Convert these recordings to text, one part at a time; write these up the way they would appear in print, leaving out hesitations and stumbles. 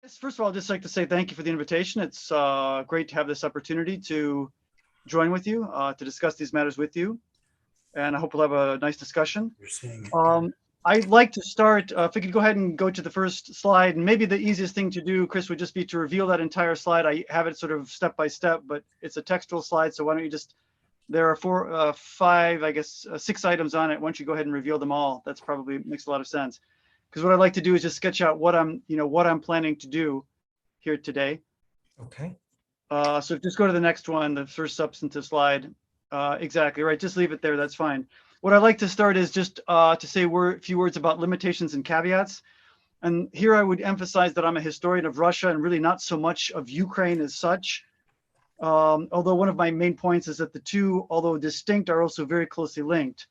Yes, first of all, I'd just like to say thank you for the invitation. It's great to have this opportunity to join with you, to discuss these matters with you, and I hope we'll have a nice discussion. You're seeing it. Um, I'd like to start, if we could go ahead and go to the first slide, and maybe the easiest thing to do, Chris, would just be to reveal that entire slide. I have it sort of step by step, but it's a textual slide, so why don't you just, there are five, I guess, 6 items on it. Why don't you go ahead and reveal them all? That's probably makes a lot of sense. Because what I'd like to do is just sketch out what I'm planning to do here today. Okay. So just go to the next one, the first substantive slide. Exactly right. Just leave it there. That's fine. What I'd like to start is just to say a few words about limitations and caveats. And here I would emphasize that I'm a historian of Russia and really not so much of Ukraine as such. Although one of my main points is that the two, although distinct, are also very closely linked.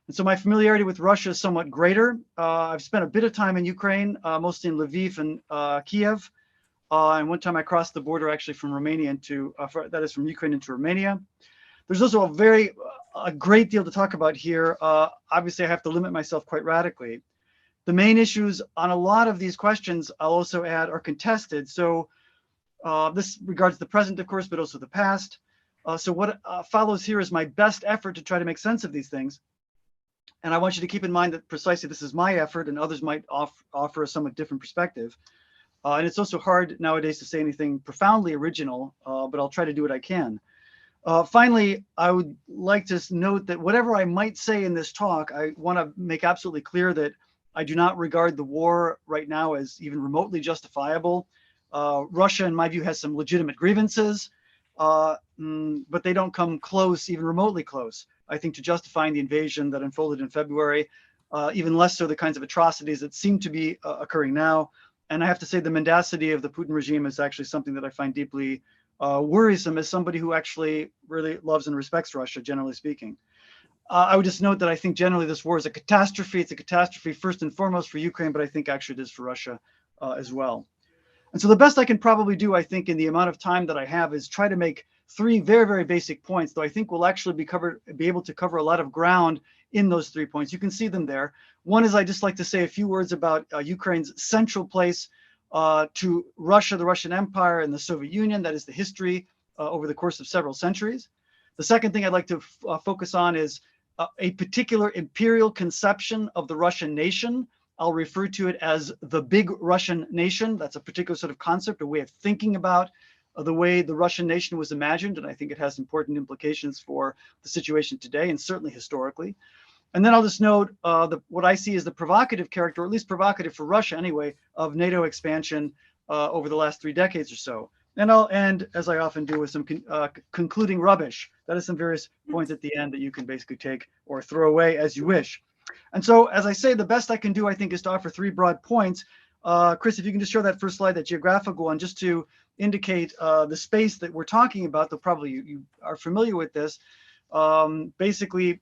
And so my familiarity with Russia is somewhat greater. I've spent a bit of time in Ukraine, mostly in Lviv and Kiev. And one time I crossed the border actually from Romania into, that is from Ukraine into Romania. There's also a great deal to talk about here. Obviously I have to limit myself quite radically. The main issues on a lot of these questions I'll also add are contested. So this regards the present, of course, but also the past. So what follows here is my best effort to try to make sense of these things. And I want you to keep in mind that precisely this is my effort and others might offer a somewhat different perspective. And it's also hard nowadays to say anything profoundly original, but I'll try to do what I can. Finally, I would like to note that whatever I might say in this talk, I want to make absolutely clear that I do not regard the war right now as even remotely justifiable. Russia, in my view, has some legitimate grievances, but they don't come close, even remotely close, I think, to justifying the invasion that unfolded in February, even less so the kinds of atrocities that seem to be occurring now. And I have to say the mendacity of the Putin regime is actually something that I find deeply worrisome as somebody who actually really loves and respects Russia, generally speaking. I would just note that I think generally this war is a catastrophe. It's a catastrophe first and foremost for Ukraine, but I think actually it is for Russia as well. And so the best I can probably do, I think, in the amount of time that I have is try to make three very, very basic points, though I think we'll actually be able to cover a lot of ground in those 3 points. You can see them there. One is I just like to say a few words about Ukraine's central place to Russia, the Russian Empire, and the Soviet Union. That is the history over the course of several centuries. The second thing I'd like to focus on is a particular imperial conception of the Russian nation. I'll refer to it as the big Russian nation. That's a particular sort of concept, a way of thinking about the way the Russian nation was imagined. And I think it has important implications for the situation today and certainly historically. And then I'll just note what I see as the provocative character, or at least provocative for Russia anyway, of NATO expansion over the last 3 decades or so. And I'll end, as I often do, with some concluding rubbish. That is some various points at the end that you can basically take or throw away as you wish. And so, as I say, the best I can do, I think, is to offer 3 broad points. Chris, if you can just show that first slide, that geographical one, just to indicate the space that we're talking about, though probably you are familiar with this. Basically,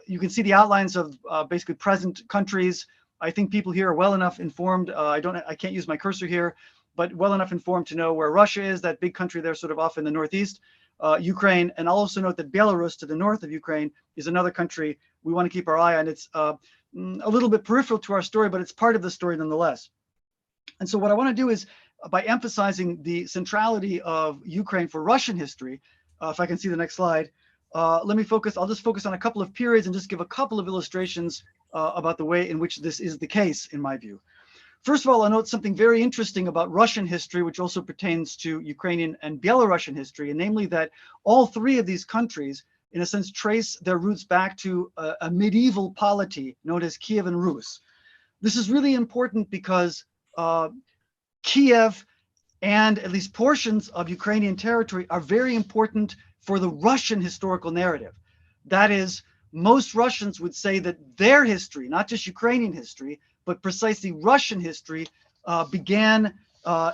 you can see the outlines of basically present countries. I think people here are well enough informed. I can't use my cursor here, but well enough informed to know where Russia is, that big country there sort of off in the northeast, Ukraine. And I'll also note that Belarus to the north of Ukraine is another country we want to keep our eye on. It's a little bit peripheral to our story, but it's part of the story nonetheless. And so what I want to do is, by emphasizing the centrality of Ukraine for Russian history, if I can see the next slide, I'll just focus on a couple of periods and just give a couple of illustrations about the way in which this is the case, in my view. First of all, I'll note something very interesting about Russian history, which also pertains to Ukrainian and Belarusian history, and namely that all 3 of these countries, in a sense, trace their roots back to a medieval polity known as Kievan Rus. This is really important because Kiev and at least portions of Ukrainian territory are very important for the Russian historical narrative. That is, most Russians would say that their history, not just Ukrainian history, but precisely Russian history, began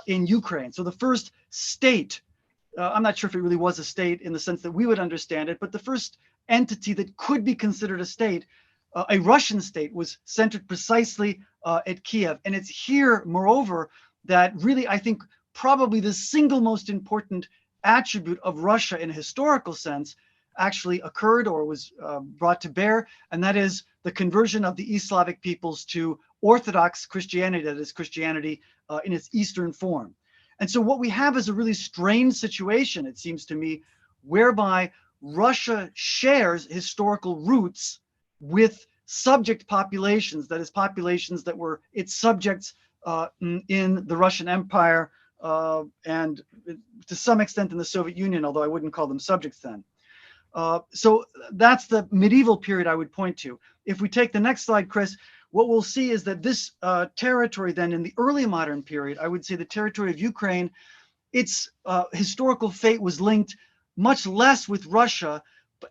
in Ukraine. So the first state, I'm not sure if it really was a state in the sense that we would understand it, but the first entity that could be considered a state, a Russian state, was centered precisely at Kiev. And it's here, moreover, that really, I think, probably the single most important attribute of Russia in a historical sense actually occurred or was brought to bear, and that is the conversion of the East Slavic peoples to Orthodox Christianity, that is Christianity in its Eastern form. And so what we have is a really strange situation, it seems to me, whereby Russia shares historical roots with subject populations, that is, populations that were its subjects in the Russian Empire and to some extent in the Soviet Union, although I wouldn't call them subjects then. So that's the medieval period I would point to. If we take the next slide, Chris, what we'll see is that this territory then in the early modern period, I would say the territory of Ukraine, its historical fate was linked much less with Russia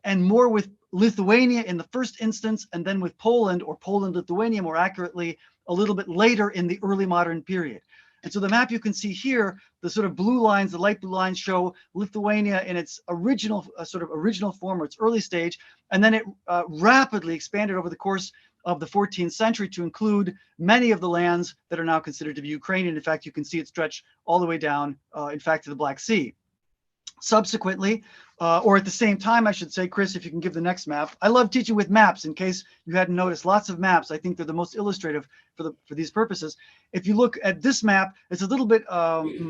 and more with Lithuania in the first instance, and then with Poland, or Poland-Lithuania more accurately, a little bit later in the early modern period. And so the map you can see here, the sort of blue lines, the light blue lines show Lithuania in its original original form, or its early stage, and then it rapidly expanded over the course of the 14th century to include many of the lands that are now considered to be Ukrainian. In fact, you can see it stretch all the way down, in fact, to the Black Sea. Subsequently, or at the same time, I should say, Chris, if you can give the next map. I love teaching with maps, in case you hadn't noticed. Lots of maps. I think they're the most illustrative for these purposes. If you look at this map, it's a little bit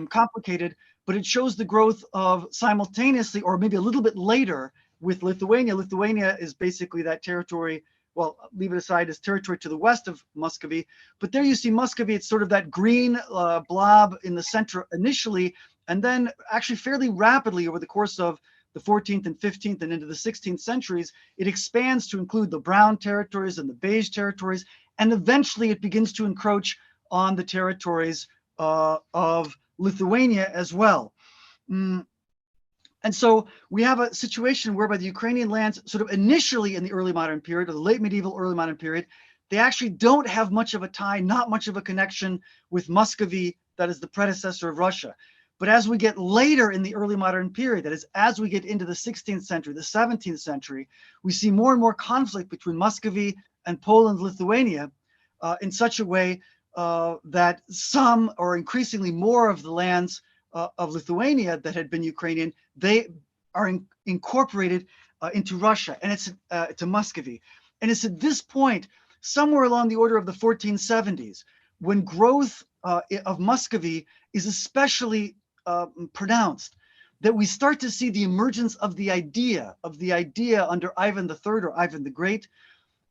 complicated, but it shows the growth of simultaneously, or maybe a little bit later, with Lithuania. Lithuania is basically that territory, well, leave it aside, as territory to the west of Muscovy. But there you see Muscovy, it's sort of that green blob in the center initially, and then actually fairly rapidly over the course of the 14th and 15th and into the 16th centuries, it expands to include the brown territories and the beige territories, and eventually it begins to encroach on the territories of Lithuania as well. And so we have a situation whereby the Ukrainian lands sort of initially in the early modern period, or the late medieval early modern period, they actually don't have much of a tie, not much of a connection with Muscovy, that is the predecessor of Russia. But as we get later in the early modern period, that is, as we get into the 16th century, the 17th century, we see more and more conflict between Muscovy and Poland, Lithuania, in such a way that some, or increasingly more, of the lands of Lithuania that had been Ukrainian, they are incorporated into Russia, and it's to Muscovy. And it's at this point, somewhere along the order of the 1470s, when growth of Muscovy is especially pronounced, that we start to see the emergence of the idea under Ivan III, or Ivan the Great,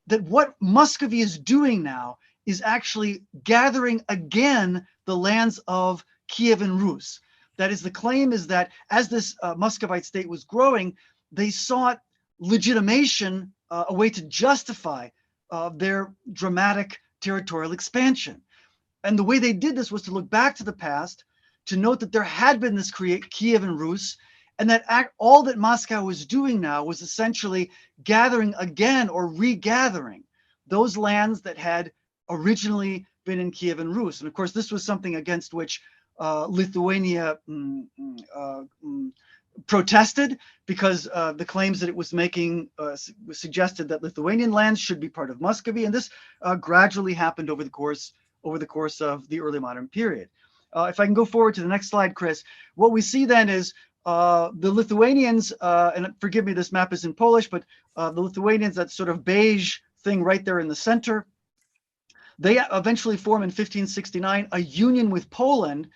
that what Muscovy is doing now is actually gathering again the lands of Kiev and Rus. That is, the claim is that as this Muscovite state was growing, they sought legitimation, a way to justify their dramatic territorial expansion. And the way they did this was to look back to the past, to note that there had been this Kiev and Rus, and that all that Moscow was doing now was essentially gathering again, or regathering, those lands that had originally been in Kiev and Rus. And of course, this was something against which Lithuania protested, because the claims that it was making suggested that Lithuanian lands should be part of Muscovy, and this gradually happened over the course of the early modern period. If I can go forward to the next slide, Chris, what we see then is the Lithuanians, and forgive me, this map is in Polish, but the Lithuanians, that sort of beige thing right there in the center, they eventually form in 1569 a union with Poland.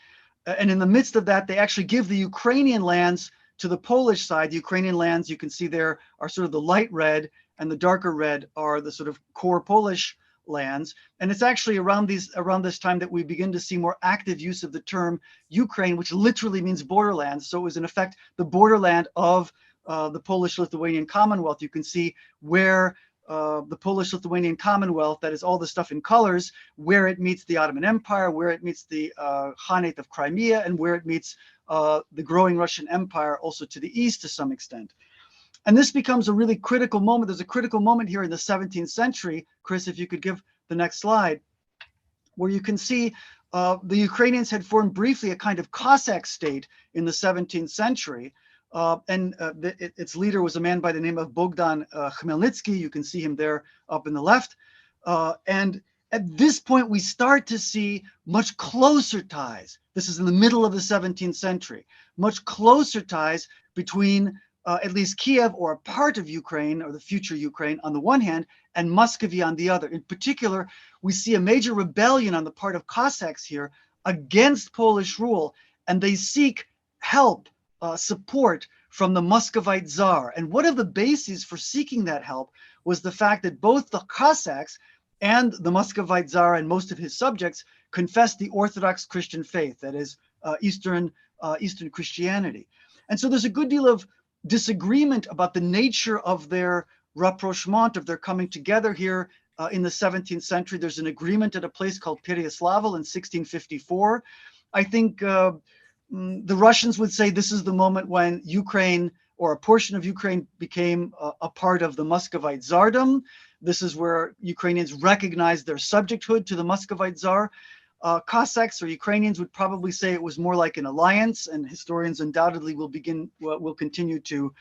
And in the midst of that, they actually give the Ukrainian lands to the Polish side. The Ukrainian lands, you can see there, are sort of the light red, and the darker red are the sort of core Polish lands. And it's actually around this time that we begin to see more active use of the term Ukraine, which literally means borderland. So it was in effect the borderland of the Polish-Lithuanian Commonwealth. You can see where the Polish-Lithuanian Commonwealth, that is all the stuff in colors, where it meets the Ottoman Empire, where it meets the Khanate of Crimea, and where it meets the growing Russian Empire also to the east to some extent. And this becomes a really critical moment. There's a critical moment here in the 17th century, Chris, if you could give the next slide, where you can see the Ukrainians had formed briefly a kind of Cossack state in the 17th century. Its leader was a man by the name of Bogdan Khmelnytsky. You can see him there up in the left. And at this point, we start to see much closer ties. This is in the middle of the 17th century, much closer ties between at least Kiev or a part of Ukraine or the future Ukraine on the one hand, and Muscovy on the other. In particular, we see a major rebellion on the part of Cossacks here against Polish rule, and they seek help, support from the Muscovite Tsar. And one of the bases for seeking that help was the fact that both the Cossacks and the Muscovite Tsar and most of his subjects confessed the Orthodox Christian faith, that is, Eastern Christianity. And so there's a good deal of disagreement about the nature of their rapprochement, of their coming together here in the 17th century. There's an agreement at a place called Pereyaslav in 1654. I think the Russians would say this is the moment when Ukraine, or a portion of Ukraine, became a part of the Muscovite Tsardom. This is where Ukrainians recognized their subjecthood to the Muscovite Tsar. Cossacks or Ukrainians would probably say it was more like an alliance, and historians undoubtedly will continue to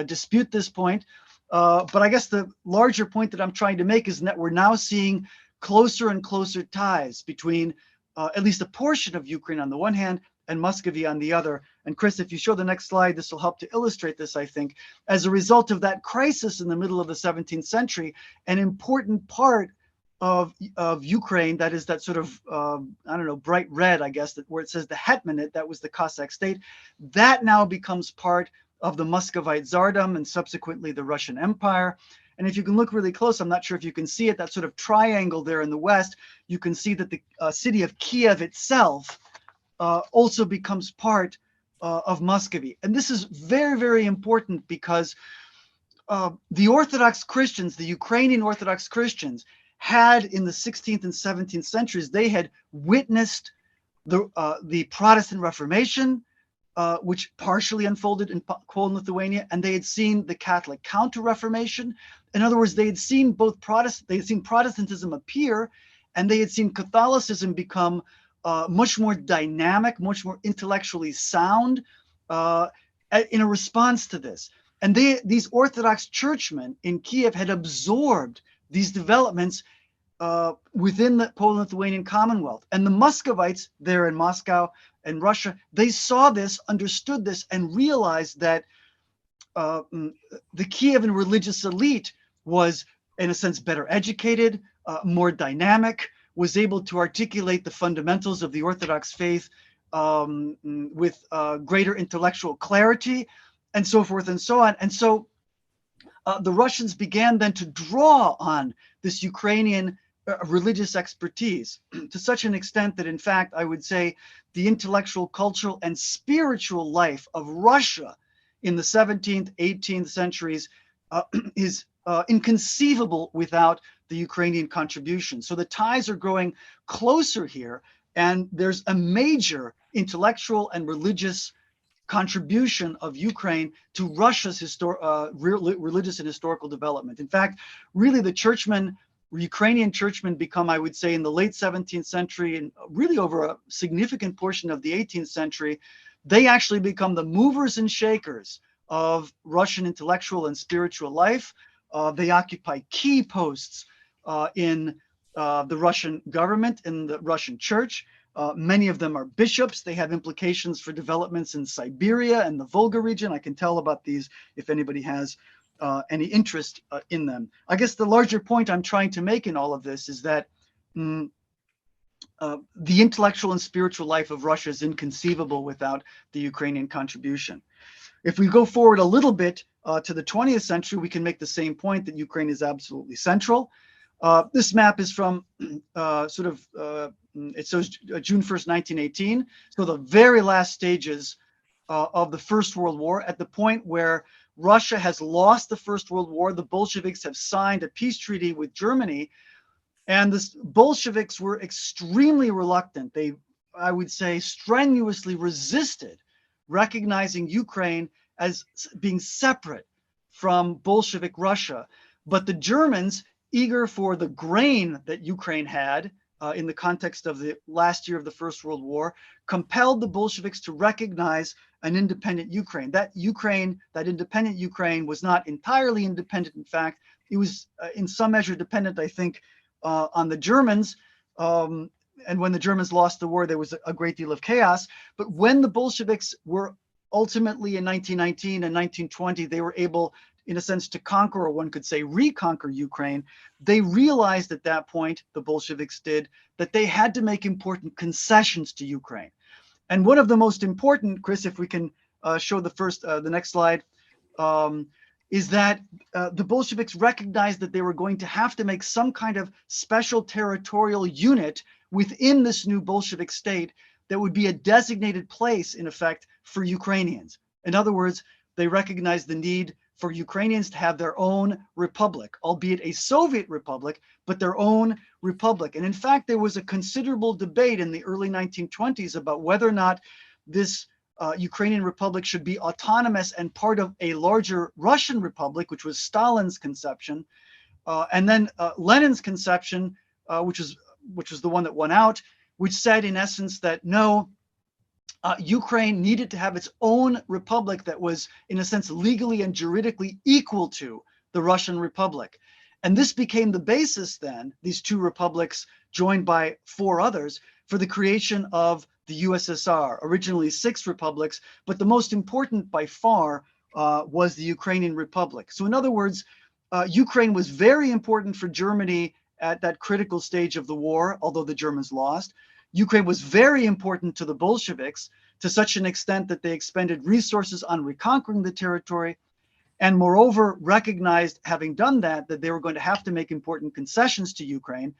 dispute this point. But I guess the larger point that I'm trying to make is that we're now seeing closer and closer ties between at least a portion of Ukraine on the one hand and Muscovy on the other. And Chris, if you show the next slide, this will help to illustrate this, I think. As a result of that crisis in the middle of the 17th century, an important part of Ukraine, that is that sort of, I don't know, bright red, I guess, where it says the Hetmanate, that was the Cossack state, that now becomes part of the Muscovite Tsardom and subsequently the Russian Empire. And if you can look really close, I'm not sure if you can see it, that sort of triangle there in the west, you can see that the city of Kiev itself also becomes part of Muscovy. And this is very, very important because the Orthodox Christians, the Ukrainian Orthodox Christians, had in the 16th and 17th centuries, they had witnessed the Protestant Reformation, which partially unfolded in Poland, Lithuania, and they had seen the Catholic Counter-Reformation. In other words, they had seen Protestantism appear, and they had seen Catholicism become much more dynamic, much more intellectually sound in a response to this. And these Orthodox churchmen in Kiev had absorbed these developments within the Poland-Lithuanian Commonwealth. And the Muscovites there in Moscow and Russia, they saw this, understood this, and realized that the Kievan religious elite was, in a sense, better educated, more dynamic, was able to articulate the fundamentals of the Orthodox faith with greater intellectual clarity, and so forth and so on. And so the Russians began then to draw on this Ukrainian religious expertise to such an extent that, in fact, I would say the intellectual, cultural, and spiritual life of Russia in the 17th, 18th centuries is inconceivable without the Ukrainian contribution. So the ties are growing closer here, and there's a major intellectual and religious contribution of Ukraine to Russia's religious and historical development. In fact, really the Ukrainian churchmen become, I would say, in the late 17th century and really over a significant portion of the 18th century, they actually become the movers and shakers of Russian intellectual and spiritual life. They occupy key posts in the Russian government, in the Russian church. Many of them are bishops. They have implications for developments in Siberia and the Volga region. I can tell about these if anybody has any interest in them. I guess the larger point I'm trying to make in all of this is that the intellectual and spiritual life of Russia is inconceivable without the Ukrainian contribution. If we go forward a little bit to the 20th century, we can make the same point that Ukraine is absolutely central. This map is from it shows June 1st, 1918. So the very last stages of the First World War, at the point where Russia has lost the First World War, the Bolsheviks have signed a peace treaty with Germany, and the Bolsheviks were extremely reluctant. They, I would say, strenuously resisted recognizing Ukraine as being separate from Bolshevik Russia. But the Germans, eager for the grain that Ukraine had in the context of the last year of the First World War, compelled the Bolsheviks to recognize an independent Ukraine. That independent Ukraine was not entirely independent. In fact, it was in some measure dependent, I think, on the Germans. And when the Germans lost the war, there was a great deal of chaos. But when the Bolsheviks were ultimately in 1919 and 1920, they were able, in a sense, to conquer, or one could say reconquer Ukraine. They realized at that point, the Bolsheviks did, that they had to make important concessions to Ukraine. And one of the most important, Chris, if we can show the next slide, is that the Bolsheviks recognized that they were going to have to make some kind of special territorial unit within this new Bolshevik state that would be a designated place, in effect, for Ukrainians. In other words, they recognized the need for Ukrainians to have their own republic, albeit a Soviet republic, but their own republic. And in fact, there was a considerable debate in the early 1920s about whether or not this Ukrainian republic should be autonomous and part of a larger Russian republic, which was Stalin's conception, and then Lenin's conception, which was the one that won out, which said in essence that no, Ukraine needed to have its own republic that was, in a sense, legally and juridically equal to the Russian Republic. And this became the basis then, these two republics joined by four others, for the creation of the USSR, originally 6 republics, but the most important by far was the Ukrainian Republic. So in other words, Ukraine was very important for Germany at that critical stage of the war, although the Germans lost. Ukraine was very important to the Bolsheviks to such an extent that they expended resources on reconquering the territory, and moreover recognized, having done that, that they were going to have to make important concessions to Ukraine.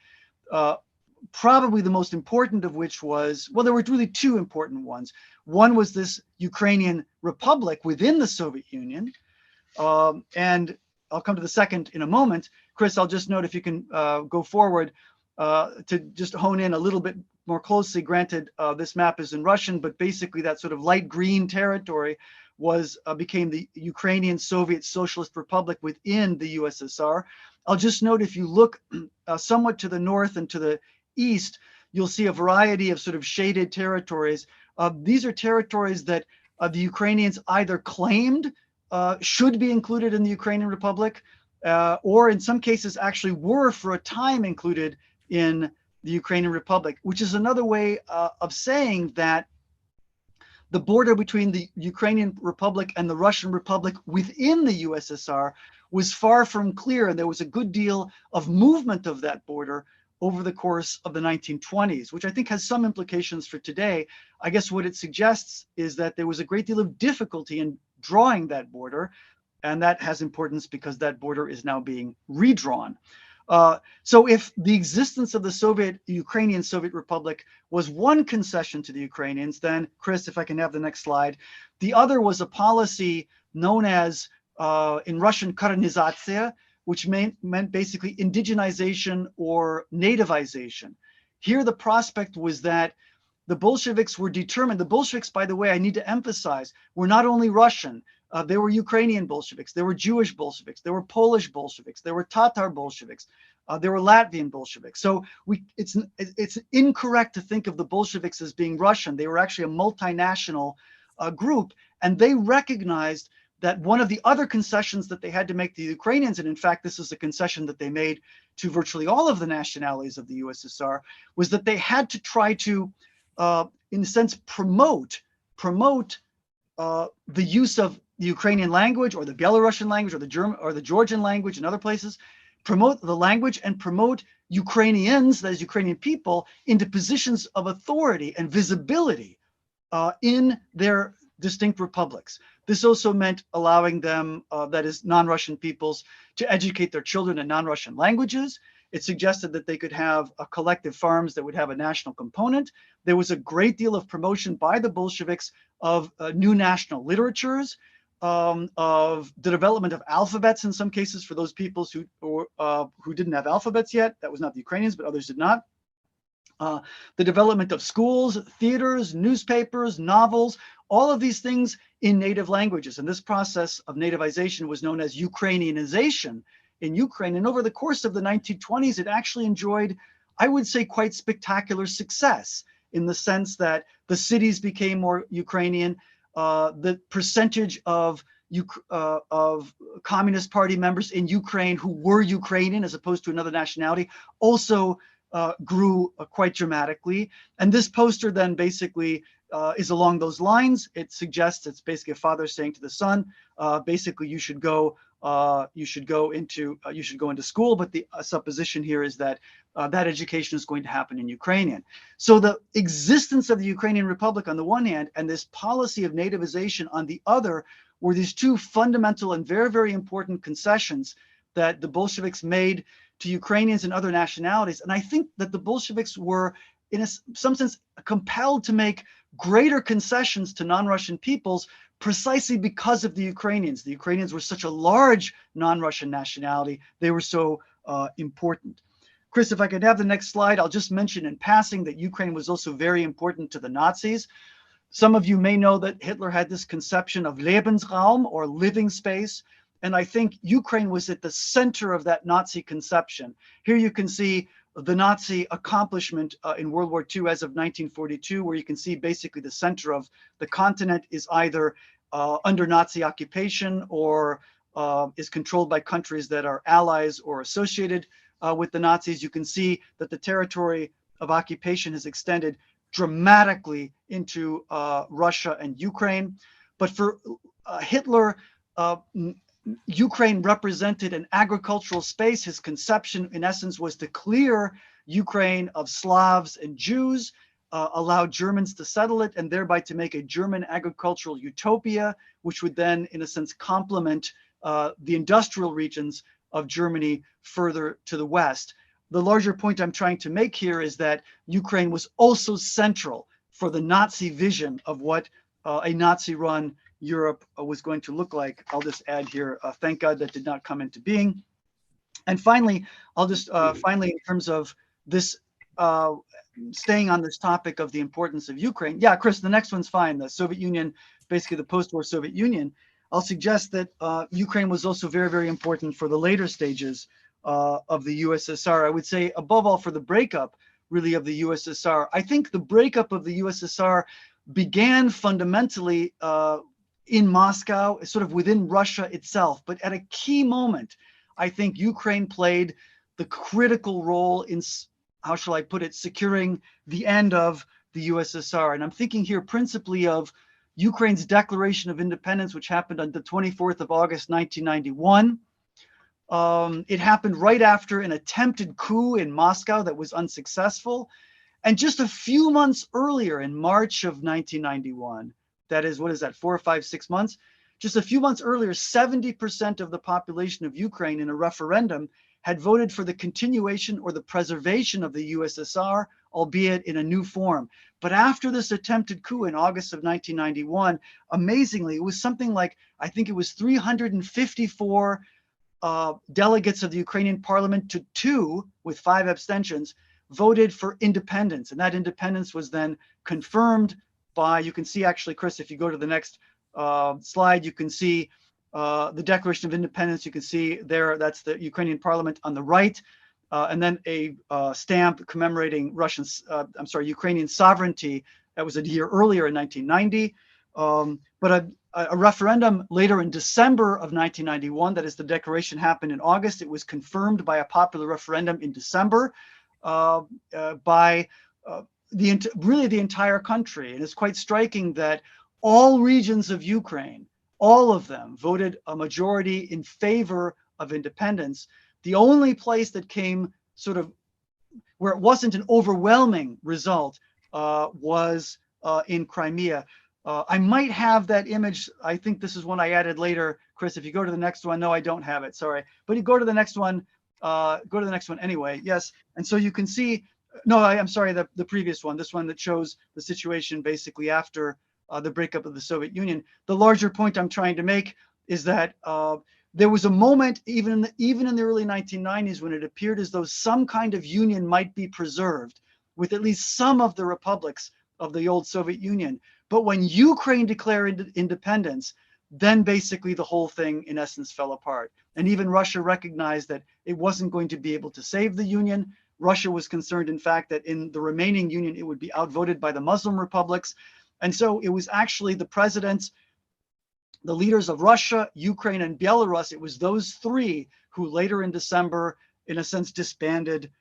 Probably the most important of which was, well, there were really two important ones. One was this Ukrainian Republic within the Soviet Union, and I'll come to the second in a moment. Chris, I'll just note, if you can go forward to just hone in a little bit more closely. Granted, this map is in Russian, but basically that sort of light green territory became the Ukrainian Soviet Socialist Republic within the USSR. I'll just note, if you look somewhat to the north and to the east, you'll see a variety of sort of shaded territories. These are territories that the Ukrainians either claimed should be included in the Ukrainian Republic, or in some cases actually were for a time included in the Ukrainian Republic, which is another way of saying that the border between the Ukrainian Republic and the Russian Republic within the USSR was far from clear, and there was a good deal of movement of that border over the course of the 1920s, which I think has some implications for today. I guess what it suggests is that there was a great deal of difficulty in drawing that border, and that has importance because that border is now being redrawn. So if the existence of the Ukrainian Soviet Republic was one concession to the Ukrainians, then, Chris, if I can have the next slide, the other was a policy known as, in Russian, Korenizatsiya, which meant basically indigenization or nativization. Here, the prospect was that the Bolsheviks were determined. The Bolsheviks, by the way, I need to emphasize, were not only Russian. There were Ukrainian Bolsheviks, there were Jewish Bolsheviks, there were Polish Bolsheviks, there were Tatar Bolsheviks, there were Latvian Bolsheviks. So it's incorrect to think of the Bolsheviks as being Russian. They were actually a multinational group, and they recognized that one of the other concessions that they had to make to the Ukrainians, and in fact, this is a concession that they made to virtually all of the nationalities of the USSR, was that they had to try to, in a sense, promote the use of the Ukrainian language, or the Belarusian language, or the German or the Georgian language in other places, promote the language and promote Ukrainians, that is Ukrainian people, into positions of authority and visibility in their distinct republics. This also meant allowing them, that is non-Russian peoples, to educate their children in non-Russian languages. It suggested that they could have collective farms that would have a national component. There was a great deal of promotion by the Bolsheviks of new national literatures, of the development of alphabets in some cases for those peoples who didn't have alphabets yet. That was not the Ukrainians, but others did not. The development of schools, theaters, newspapers, novels, all of these things in native languages. And this process of nativization was known as Ukrainianization in Ukraine. And over the course of the 1920s, it actually enjoyed, I would say, quite spectacular success, in the sense that the cities became more Ukrainian. The percentage of Communist Party members in Ukraine who were Ukrainian as opposed to another nationality also grew quite dramatically. And this poster then basically is along those lines. It suggests it's basically a father saying to the son, basically you should go into school. But the supposition here is that that education is going to happen in Ukrainian. So the existence of the Ukrainian Republic on the one hand and this policy of nativization on the other were these two fundamental and very, very important concessions that the Bolsheviks made to Ukrainians and other nationalities. And I think that the Bolsheviks were, in some sense, compelled to make greater concessions to non-Russian peoples precisely because of the Ukrainians. The Ukrainians were such a large non-Russian nationality. They were so important. Chris, if I could have the next slide, I'll just mention in passing that Ukraine was also very important to the Nazis. Some of you may know that Hitler had this conception of Lebensraum, or living space. And I think Ukraine was at the center of that Nazi conception. Here you can see the Nazi accomplishment in World War II as of 1942, where you can see basically the center of the continent is either under Nazi occupation or is controlled by countries that are allies or associated with the Nazis. You can see that the territory of occupation has extended dramatically into Russia and Ukraine. But for Hitler, Ukraine represented an agricultural space. His conception, in essence, was to clear Ukraine of Slavs and Jews, allow Germans to settle it, and thereby to make a German agricultural utopia, which would then, in a sense, complement the industrial regions of Germany further to the west. The larger point I'm trying to make here is that Ukraine was also central for the Nazi vision of what a Nazi-run Europe was going to look like. I'll just add here, thank God that did not come into being. And finally, I'll just finally, in terms of this, staying on this topic of the importance of Ukraine. Yeah, Chris, the next one's fine. The Soviet Union, basically the post-war Soviet Union. I'll suggest that Ukraine was also very, very important for the later stages of the USSR. I would say, above all, for the breakup, really, of the USSR. I think the breakup of the USSR began fundamentally in Moscow, sort of within Russia itself. But at a key moment, I think Ukraine played the critical role in, how shall I put it, securing the end of the USSR. And I'm thinking here principally of Ukraine's declaration of independence, which happened on the 24th of August, 1991. It happened right after an attempted coup in Moscow that was unsuccessful. And just a few months earlier, in March of 1991, that is, what is that, 4 or 5, 6 months? Just a few months earlier, 70% of the population of Ukraine in a referendum had voted for the continuation or the preservation of the USSR, albeit in a new form. But after this attempted coup in August of 1991, amazingly, it was something like, I think it was 354 delegates of the Ukrainian parliament to 2, with 5 abstentions, voted for independence. And that independence was then confirmed by, you can see actually, Chris, if you go to the next slide, you can see the Declaration of Independence. You can see there, that's the Ukrainian parliament on the right, and then a stamp commemorating Ukrainian sovereignty. That was a year earlier in 1990. But a referendum later in December of 1991, that is, the declaration happened in August. It was confirmed by a popular referendum in December by really the entire country. And it's quite striking that all regions of Ukraine, all of them, voted a majority in favor of independence. The only place that came sort of where it wasn't an overwhelming result was in Crimea. I might have that image. I think this is one I added later. Chris, if you go to the next one, no, I don't have it, sorry. But you go to the next one, anyway, yes. And so you can see, no, I'm sorry, the previous one, this one that shows the situation basically after the breakup of the Soviet Union. The larger point I'm trying to make is that there was a moment, even in the early 1990s, when it appeared as though some kind of union might be preserved with at least some of the republics of the old Soviet Union. But when Ukraine declared independence, then basically the whole thing, in essence, fell apart. And even Russia recognized that it wasn't going to be able to save the Union. Russia was concerned, in fact, that in the remaining Union, it would be outvoted by the Muslim republics. And so it was actually the presidents, the leaders of Russia, Ukraine, and Belarus, it was those 3 who later in December, in a sense, disbanded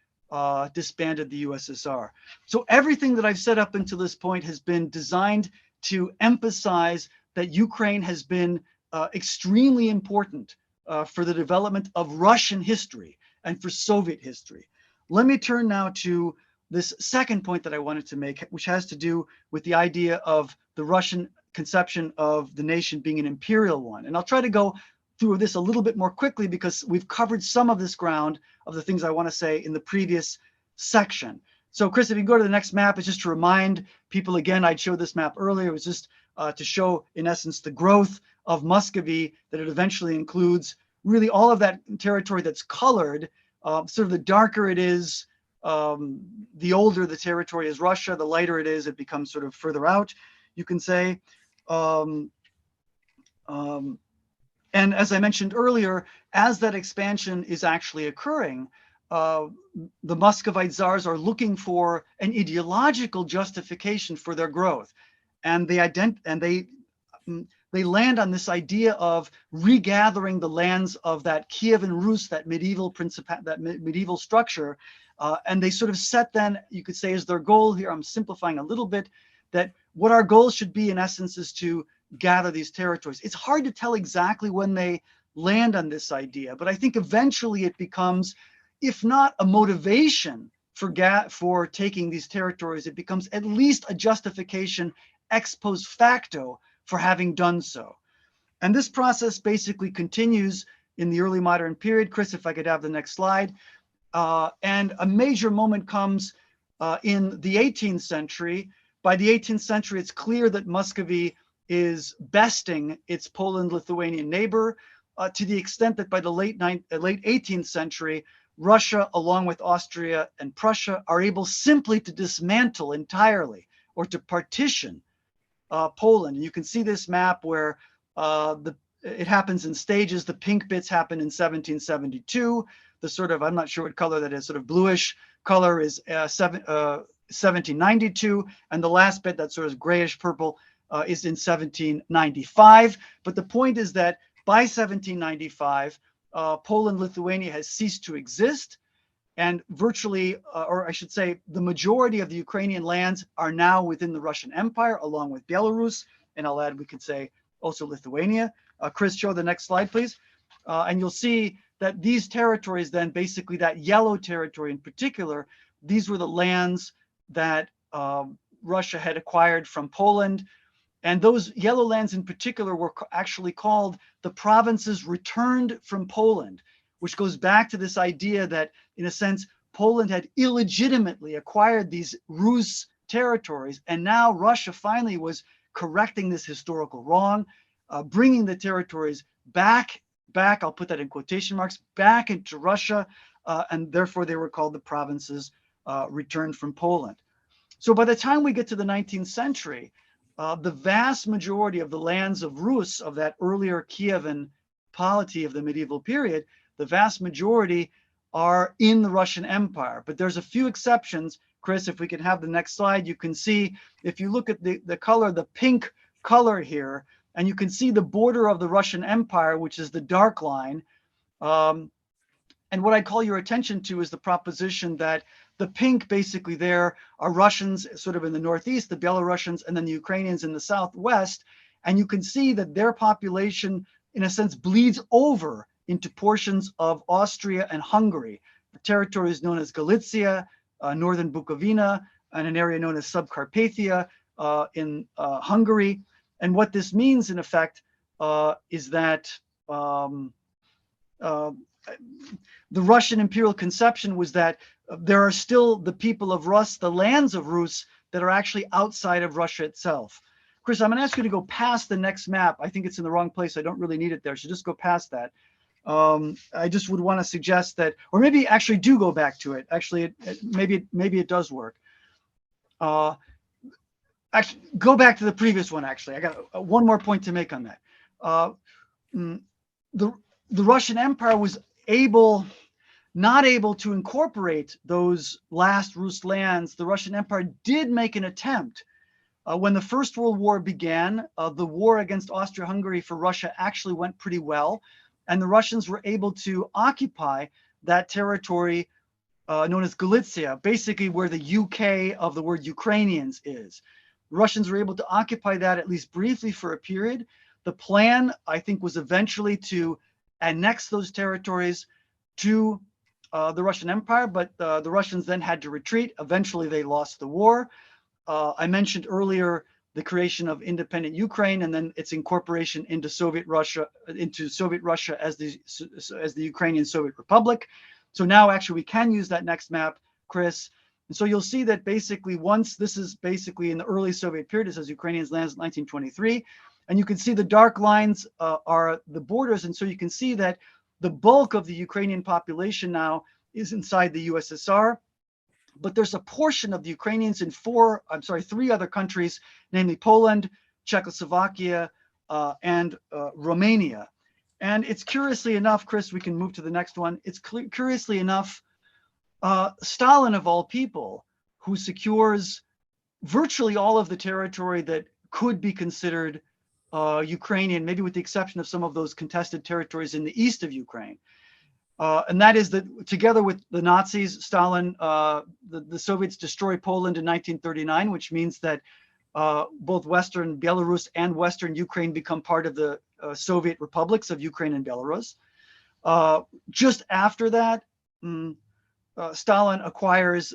disbanded the USSR. So everything that I've said up until this point has been designed to emphasize that Ukraine has been extremely important for the development of Russian history and for Soviet history. Let me turn now to this second point that I wanted to make, which has to do with the idea of the Russian conception of the nation being an imperial one. And I'll try to go through this a little bit more quickly because we've covered some of this ground of the things I want to say in the previous section. So Chris, if you go to the next map, it's just to remind people again, I showed this map earlier, it was just to show in essence the growth of Muscovy, that it eventually includes really all of that territory that's colored. Sort of the darker it is, the older the territory is Russia, the lighter it is, it becomes sort of further out, you can say. And as I mentioned earlier, as that expansion is actually occurring, the Muscovite czars are looking for an ideological justification for their growth, and they land on this idea of regathering the lands of that Kievan Rus, that medieval structure, and they sort of set then, you could say, as their goal here. I'm simplifying a little bit, that what our goal should be in essence is to gather these territories. It's hard to tell exactly when they land on this idea, but I think eventually it becomes, if not a motivation for taking these territories, it becomes at least a justification ex post facto for having done so. And this process basically continues in the early modern period. Chris, if I could have the next slide. And a major moment comes in the 18th century. By the 18th century, it's clear that Muscovy is besting its Poland-Lithuanian neighbor, to the extent that by the late 18th century, Russia, along with Austria and Prussia, are able simply to dismantle entirely or to partition Poland. And you can see this map where it happens in stages. The pink bits happen in 1772. The sort of, I'm not sure what color that is, sort of bluish color is 1792. And the last bit, that sort of grayish purple, is in 1795. But the point is that by 1795, Poland-Lithuania has ceased to exist, and virtually, or I should say, the majority of the Ukrainian lands are now within the Russian Empire, along with Belarus, and I'll add, we could say, also Lithuania. Chris, show the next slide, please. And you'll see that these territories then, basically that yellow territory in particular, these were the lands that Russia had acquired from Poland. And those yellow lands in particular were actually called the provinces returned from Poland, which goes back to this idea that, in a sense, Poland had illegitimately acquired these Rus territories. And now Russia finally was correcting this historical wrong, bringing the territories back, I'll put that in quotation marks, back into Russia. And therefore, they were called the provinces returned from Poland. So by the time we get to the 19th century, the vast majority of the lands of Rus, of that earlier Kievan polity of the medieval period, the vast majority are in the Russian Empire. But there's a few exceptions. Chris, if we could have the next slide, you can see, if you look at the color, the pink color here, and you can see the border of the Russian Empire, which is the dark line. And what I call your attention to is the proposition that the pink basically there are Russians sort of in the northeast, the Belarusians, and then the Ukrainians in the southwest. And you can see that their population, in a sense, bleeds over into portions of Austria and Hungary. The territory is known as Galicia, northern Bukovina, and an area known as Subcarpathia in Hungary. And what this means, in effect, is that the Russian imperial conception was that there are still the people of Rus, the lands of Rus, that are actually outside of Russia itself. Chris, I'm going to ask you to go past the next map. I think it's in the wrong place. I don't really need it there. So just go past that. I just would want to suggest that, or maybe actually do go back to it. Actually, maybe it does work. Actually, go back to the previous one. Actually, I got one more point to make on that. The Russian Empire was not able to incorporate those last Rus lands. The Russian Empire did make an attempt. When the First World War began, the war against Austria-Hungary for Russia actually went pretty well, and the Russians were able to occupy that territory known as Galicia, basically where the UK of the word Ukrainians is. Russians were able to occupy that at least briefly for a period. The plan, I think, was eventually to annex those territories to the Russian Empire, but the Russians then had to retreat. Eventually, they lost the war. I mentioned earlier the creation of independent Ukraine and then its incorporation into Soviet Russia as the Ukrainian Soviet Republic. So now actually we can use that next map, Chris. And so you'll see that basically once this is basically in the early Soviet period, it says Ukrainians lands in 1923. And you can see the dark lines are the borders. And so you can see that the bulk of the Ukrainian population now is inside the USSR. But there's a portion of the Ukrainians in three other countries, namely Poland, Czechoslovakia, and Romania. And it's curiously enough, Chris, we can move to the next one. It's curiously enough, Stalin of all people, who secures virtually all of the territory that could be considered Ukrainian, maybe with the exception of some of those contested territories in the east of Ukraine. And that is that together with the Nazis, Stalin, the Soviets destroy Poland in 1939, which means that both Western Belarus and Western Ukraine become part of the Soviet republics of Ukraine and Belarus. Just after that, Stalin acquires,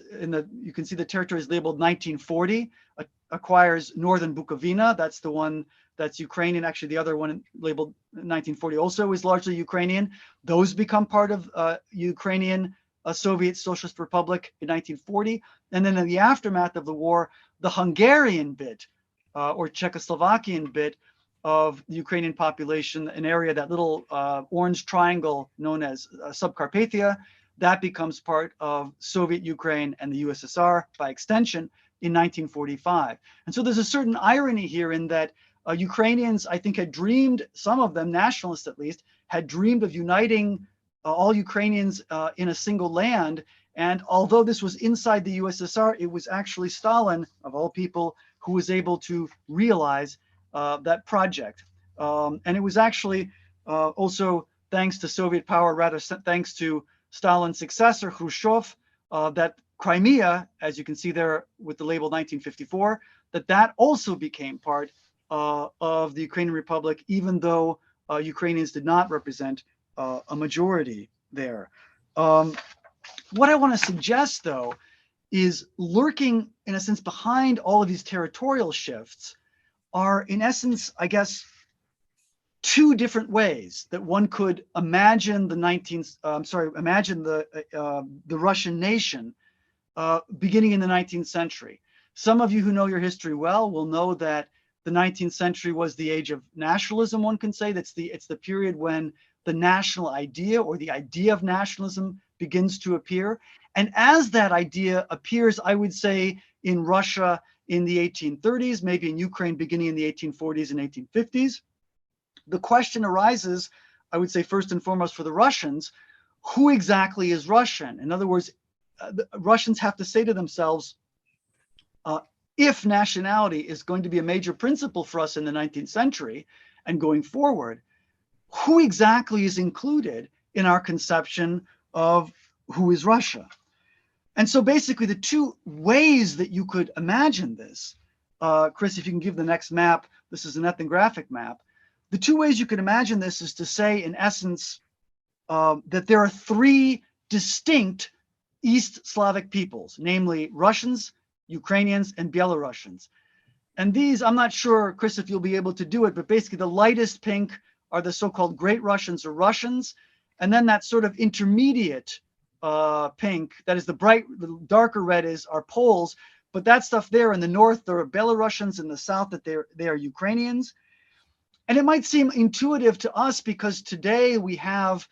you can see the territory is labeled 1940, acquires northern Bukovina. That's the one that's Ukrainian. Actually, the other one labeled 1940 also is largely Ukrainian. Those become part of Ukrainian Soviet Socialist Republic in 1940. And then in the aftermath of the war, the Hungarian bit or Czechoslovakian bit of the Ukrainian population, an area, that little orange triangle known as Subcarpathia, that becomes part of Soviet Ukraine and the USSR by extension in 1945. And so there's a certain irony here in that Ukrainians, I think, had dreamed, some of them, nationalists at least, had dreamed of uniting all Ukrainians in a single land. And although this was inside the USSR, it was actually Stalin, of all people, who was able to realize that project. And it was actually also thanks to Soviet power, rather thanks to Stalin's successor, Khrushchev, that Crimea, as you can see there with the label 1954, that also became part of the Ukrainian Republic, even though Ukrainians did not represent a majority there. What I want to suggest, though, is lurking, in a sense, behind all of these territorial shifts are, in essence, I guess, two different ways that one could imagine the Russian nation beginning in the 19th century. Some of you who know your history well will know that the 19th century was the age of nationalism, one can say. It's the period when the national idea or the idea of nationalism begins to appear. And as that idea appears, I would say, in Russia in the 1830s, maybe in Ukraine beginning in the 1840s and 1850s, the question arises, I would say, first and foremost for the Russians, who exactly is Russian? In other words, the Russians have to say to themselves, if nationality is going to be a major principle for us in the 19th century and going forward, who exactly is included in our conception of who is Russia? And so basically the two ways that you could imagine this, Chris, if you can give the next map, this is an ethnographic map. The two ways you could imagine this is to say, in essence, that there are three distinct East Slavic peoples, namely Russians, Ukrainians, and Belarusians. And these, I'm not sure, Chris, if you'll be able to do it, but basically the lightest pink are the so-called Great Russians or Russians. And then that sort of intermediate pink, that is the darker red are Poles. But that stuff there in the north, there are Belarusians, in the south that they are Ukrainians. And it might seem intuitive to us because today we have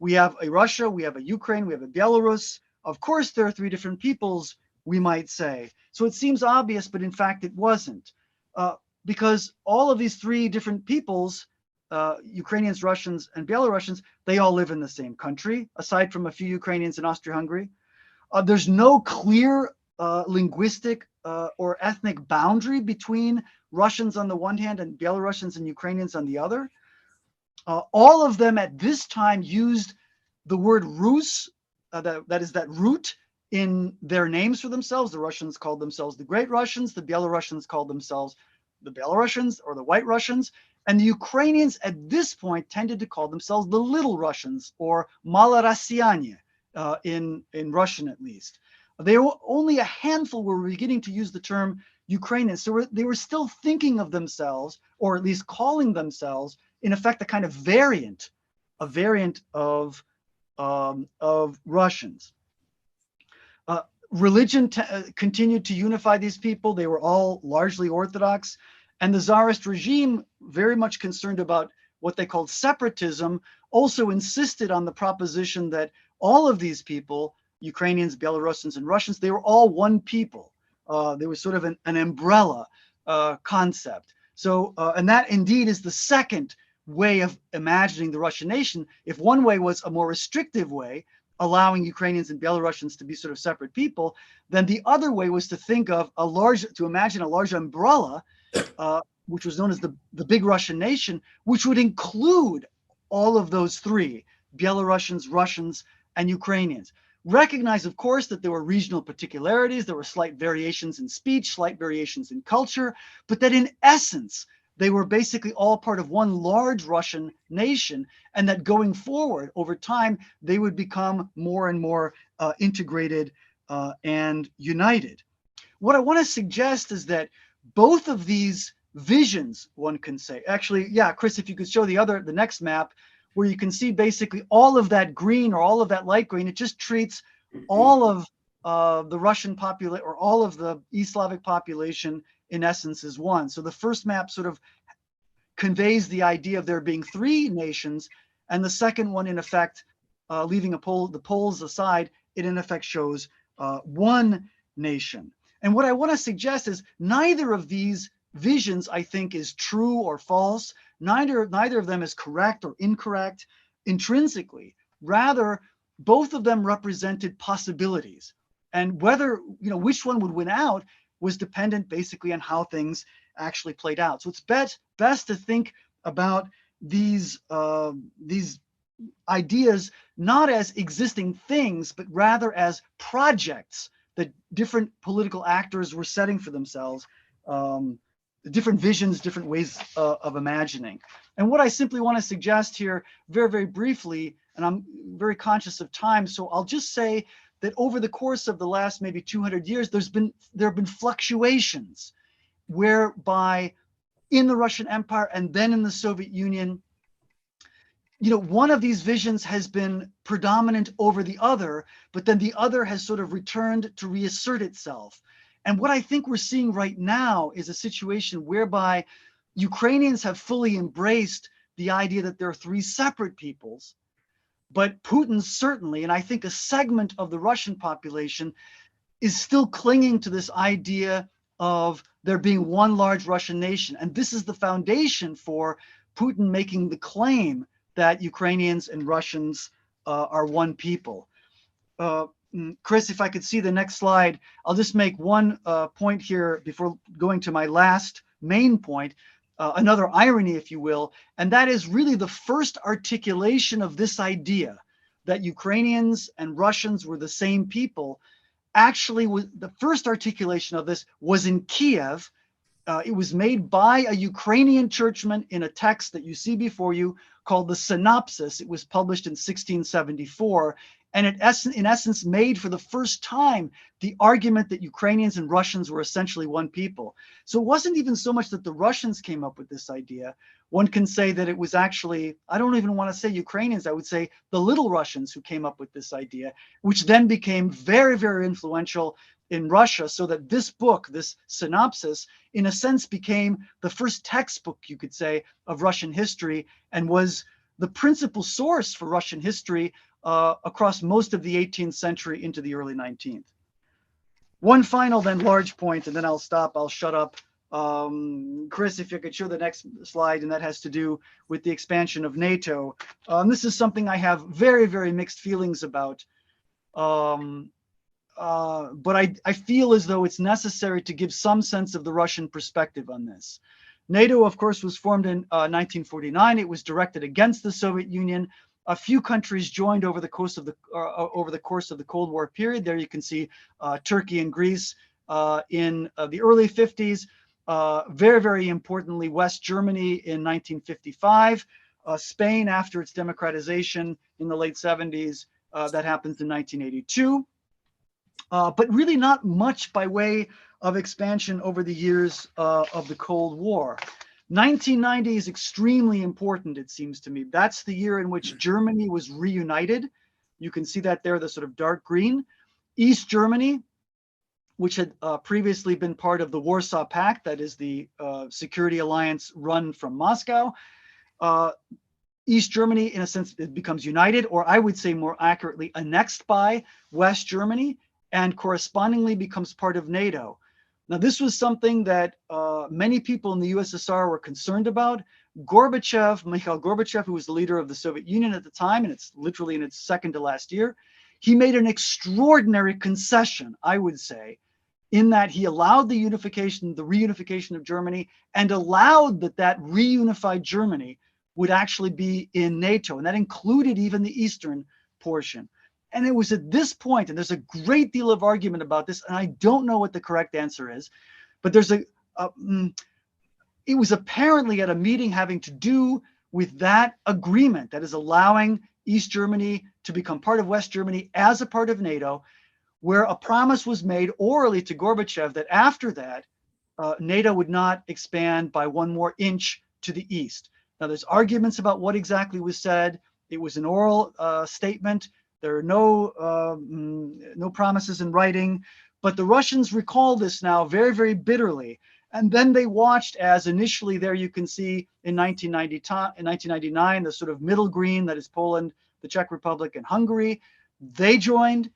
a Russia, we have a Ukraine, we have a Belarus. Of course, there are three different peoples, we might say. So it seems obvious, but in fact, it wasn't. Because all of these three different peoples, Ukrainians, Russians, and Belarusians, they all live in the same country, aside from a few Ukrainians in Austria-Hungary. There's no clear linguistic or ethnic boundary between Russians on the one hand and Belarusians and Ukrainians on the other. All of them at this time used the word Rus, that is that root, in their names for themselves. The Russians called themselves the Great Russians. The Belarusians called themselves the Belarusians or the White Russians. And the Ukrainians at this point tended to call themselves the Little Russians or Malorossianie, in Russian at least. They were only a handful were beginning to use the term Ukrainians. So they were still thinking of themselves, or at least calling themselves, in effect, a kind of variant of Russians. Religion continued to unify these people. They were all largely Orthodox. And the Tsarist regime, very much concerned about what they called separatism, also insisted on the proposition that all of these people, Ukrainians, Belarusians, and Russians, they were all one people. There was sort of an umbrella concept. So, and that indeed is the second way of imagining the Russian nation. If one way was a more restrictive way, allowing Ukrainians and Belarusians to be sort of separate people, then the other way was to think of to imagine a large umbrella, which was known as the big Russian nation, which would include all of those three, Belarusians, Russians, and Ukrainians. Recognize, of course, that there were regional particularities, there were slight variations in speech, slight variations in culture, but that in essence, they were basically all part of one large Russian nation, and that going forward over time, they would become more and more integrated and united. What I want to suggest is that both of these visions, one can say, actually, yeah, Chris, if you could show the next map, where you can see basically all of that green or all of that light green, it just treats all of the Russian population or all of the East Slavic population in essence as one. So the first map sort of conveys the idea of there being three nations, and the second one, in effect, leaving the Poles aside, it in effect shows one nation. And what I want to suggest is neither of these visions, I think, is true or false. Neither of them is correct or incorrect intrinsically. Rather, both of them represented possibilities. And whether, which one would win out was dependent basically on how things actually played out. So it's best to think about these ideas not as existing things, but rather as projects that different political actors were setting for themselves, different visions, different ways of imagining. And what I simply want to suggest here very, very briefly, and I'm very conscious of time, so I'll just say that over the course of the last maybe 200 years, there have been fluctuations whereby in the Russian Empire and then in the Soviet Union, one of these visions has been predominant over the other, but then the other has sort of returned to reassert itself. And what I think we're seeing right now is a situation whereby Ukrainians have fully embraced the idea that there are three separate peoples, but Putin certainly, and I think a segment of the Russian population, is still clinging to this idea of there being one large Russian nation. And this is the foundation for Putin making the claim that Ukrainians and Russians are one people. Chris, if I could see the next slide, I'll just make one point here before going to my last main point, another irony, if you will, and that is really the first articulation of this idea that Ukrainians and Russians were the same people. Actually, the first articulation of this was in Kiev. It was made by a Ukrainian churchman in a text that you see before you called the Synopsis. It was published in 1674, and it in essence made for the first time the argument that Ukrainians and Russians were essentially one people. So it wasn't even so much that the Russians came up with this idea. One can say that it was actually, I don't even want to say Ukrainians, I would say the Little Russians who came up with this idea, which then became very, very influential in Russia, so that this book, this Synopsis, in a sense became the first textbook, you could say, of Russian history, and was the principal source for Russian history across most of the 18th century into the early 19th. One final then large point, and then I'll stop, I'll shut up. Chris, if you could show the next slide, and that has to do with the expansion of NATO. This is something I have very, very mixed feelings about. But I feel as though it's necessary to give some sense of the Russian perspective on this. NATO, of course, was formed in 1949. It was directed against the Soviet Union. A few countries joined over the course of the Cold War period. There you can see Turkey and Greece in the early 50s. Very, very importantly, West Germany in 1955. Spain after its democratization in the late 70s. That happens in 1982. But really not much by way of expansion over the years of the Cold War. 1990 is extremely important, it seems to me. That's the year in which Germany was reunited. You can see that there, the sort of dark green. East Germany, which had previously been part of the Warsaw Pact, that is the security alliance run from Moscow. East Germany, in a sense, it becomes united, or I would say more accurately, annexed by West Germany, and correspondingly becomes part of NATO. Now, this was something that many people in the USSR were concerned about. Mikhail Gorbachev, who was the leader of the Soviet Union at the time, and it's literally in its second to last year, he made an extraordinary concession, I would say, in that he allowed the reunification of Germany, and allowed that reunified Germany would actually be in NATO, and that included even the eastern portion. And it was at this point, and there's a great deal of argument about this, and I don't know what the correct answer is, but it was apparently at a meeting having to do with that agreement, that is allowing East Germany to become part of West Germany as a part of NATO, where a promise was made orally to Gorbachev that after that, NATO would not expand by 1 more inch to the east. Now, there's arguments about what exactly was said. It was an oral statement. There are no promises in writing, but the Russians recall this now very, very bitterly. And then they watched as initially there you can see in 1999, the sort of middle green, that is Poland, the Czech Republic, and Hungary. They joined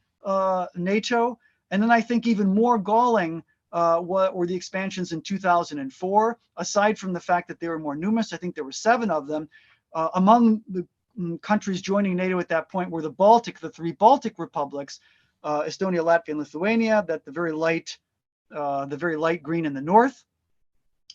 NATO. And then I think even more galling were the expansions in 2004. Aside from the fact that they were more numerous, I think there were 7 of them. Among the countries joining NATO at that point were the 3 Baltic republics, Estonia, Latvia, and Lithuania, that the very light green in the north.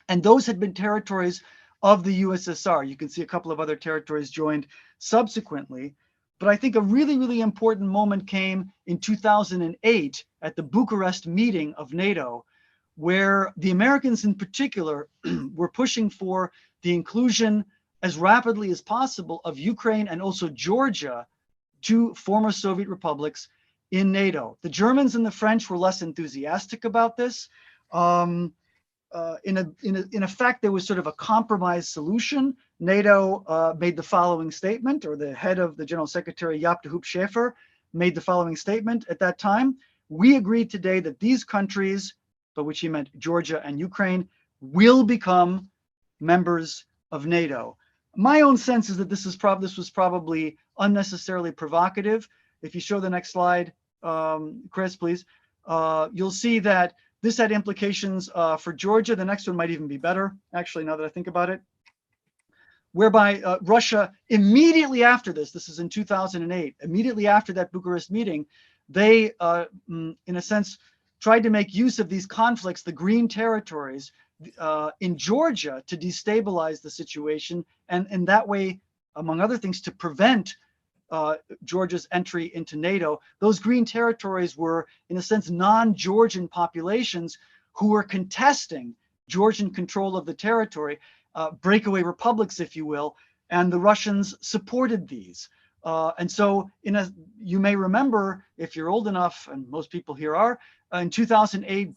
And those had been territories of the USSR. You can see a couple of other territories joined subsequently. But I think a really, really important moment came in 2008 at the Bucharest meeting of NATO, where the Americans in particular were pushing for the inclusion as rapidly as possible of Ukraine and also Georgia, 2 former Soviet republics, in NATO. The Germans and the French were less enthusiastic about this. In effect, there was sort of a compromise solution. NATO made the following statement, or the head of the General Secretary, Jaap de Hoop Schäfer, made the following statement at that time. We agreed today that these countries, by which he meant Georgia and Ukraine, will become members of NATO. My own sense is that this was probably unnecessarily provocative. If you show the next slide, Chris, please, you'll see that this had implications for Georgia. The next one might even be better, actually, now that I think about it, whereby Russia, immediately after this is in 2008, immediately after that Bucharest meeting, they, in a sense, tried to make use of these conflicts, the green territories, in Georgia, to destabilize the situation, and in that way, among other things, to prevent Georgia's entry into NATO. Those green territories were, in a sense, non-Georgian populations who were contesting Georgian control of the territory, breakaway republics, if you will, and the Russians supported these. And so you may remember, if you're old enough, and most people here are, in 2008,